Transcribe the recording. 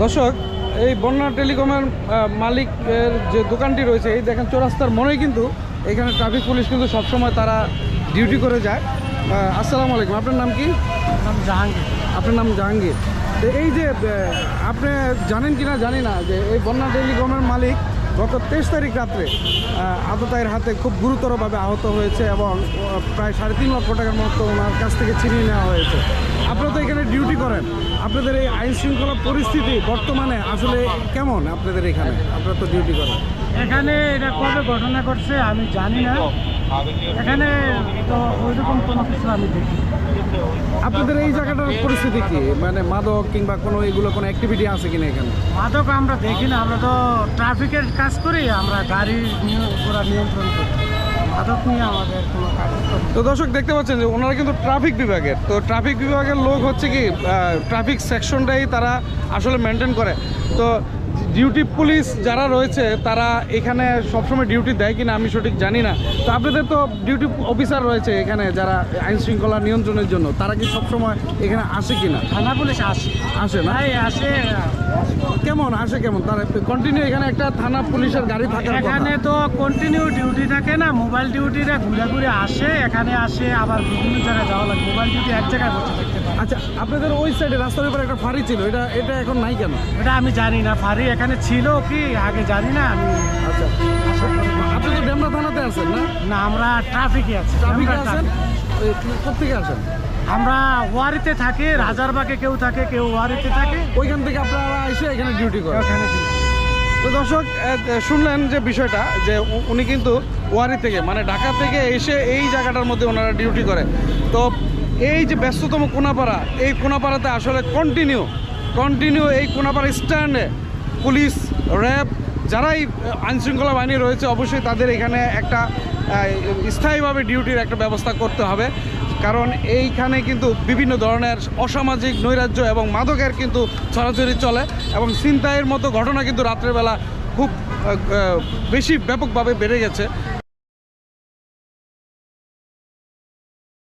দর্শক, এই বন্যা টেলিকমের মালিকের যে দোকানটি রয়েছে, এই দেখেন চৌরাস্তার মোড়ে কিন্তু এখানে ট্রাফিক পুলিশ কিন্তু সবসময় তারা ডিউটি করে যায়। আসসালামু আলাইকুম, আপনার নাম কি? জাহাঙ্গীর। আপনার নাম জাহাঙ্গীর। তো এই যে আপনি জানেন কি না জানি না যে এই বন্যা টেলিকমের মালিক গত 23 তারিখ রাত্রে আততায়ীর হাতে খুব গুরুতরভাবে আহত হয়েছে এবং প্রায় 3.5 লক্ষ টাকার মতো ওনার কাছ থেকে ছিনিয়ে নেওয়া হয়েছে। আপনারা তো এখানে ডিউটি করেন, আপনাদের এই আইন শৃঙ্খলা পরিস্থিতি বর্তমানে আসলে কেমন? আপনাদের এখানে আপনারা তো ডিউটি করেন। এখানে এটা কবে ঘটনা ঘটছে আমি জানি না, এখানে তো ওইরকম কোনো কিছু আমি দেখি। আপনাদের এই জায়গাটার পরিস্থিতি কি, মানে মাদক কিংবা কোনো এগুলো কোনো অ্যাক্টিভিটি আছে কিনা এখানে? মাদক আমরা দেখি না, আমরা তো ট্রাফিকের কাজ করি, আমরা গাড়ি পুরো নিয়ন্ত্রণ করি, মাদক নিয়ে আমাদের কোনো কাজ। তো দর্শক দেখতে পাচ্ছেন যে ওনারা কিন্তু ট্রাফিক বিভাগের, তো ট্রাফিক বিভাগের লোক হচ্ছে কি ট্রাফিক সেকশনটাই তারা আসলে মেনটেন করে। তো ডিউটি পুলিশ যারা রয়েছে তারা এখানে সবসময় ডিউটি দেয় কিনা আমি সঠিক জানি না। তো আপনাদের তো ডিউটি অফিসার রয়েছে এখানে যারা আইন শৃঙ্খলা নিয়ন্ত্রণের জন্য, তারা কি সবসময় এখানে আসে কিনা? থানা পুলিশ আসে না? আসে। কেমন আসে কেমন? তারা কন্টিনিউ এখানে একটা থানা পুলিশের গাড়ি থাকে? এখানে তো কন্টিনিউ ডিউটি থাকে না, মোবাইল ডিউটিরা ঘুরে ঘুরে আসে, এখানে আসে আবার বিভিন্ন জায়গায় যাওয়া লাগে। মোবাইল ডিউটি এক জায়গায় বসে থাকতে পারে। আচ্ছা, আপনাদের ওই সাইডে রাস্তার উপরে একটা ফাঁড়ি ছিল, এটা এখন নাই কেন? এটা আমি জানি না, ফাঁড়ি এখানে ছিল কি আগে জানি না আমি। আচ্ছা, আপনি তো ডেমরা থানাতে আছেন না? না, আমরা ট্রাফিকে আছি। ট্রাফিকে আছেন? কোথেকে আসেন? আমরা ওয়ারিতে থাকি, রাজারবাগে কেউ থাকে, কেউ ওয়ারিতে থাকে, ওইখান থেকে আপনারা এসে এখানে ডিউটি করেন? ওখানে। তো দর্শক শুনলেন যে বিষয়টা, যে উনি কিন্তু ওয়ারি থেকে মানে ঢাকা থেকে এসে এই জায়গাটার মধ্যে ওনারা ডিউটি করে। তো এই যে ব্যস্ততম কোনাপাড়া, এই কোনাপাড়াতে আসলে কন্টিনিউ এই কোনাপাড়া স্ট্যান্ডে পুলিশ, র্যাব, যারাই আইনশৃঙ্খলা বাহিনী রয়েছে অবশ্যই তাদের এখানে একটা স্থায়ীভাবে ডিউটির একটা ব্যবস্থা করতে হবে। কারণ এইখানে কিন্তু বিভিন্ন ধরনের অসামাজিক নৈরাজ্য এবং মাদকের কিন্তু ছড়াছড়ি চলে এবং ছিনতাইয়ের মতো ঘটনা কিন্তু রাত্রেবেলা খুব বেশি ব্যাপকভাবে বেড়ে গেছে।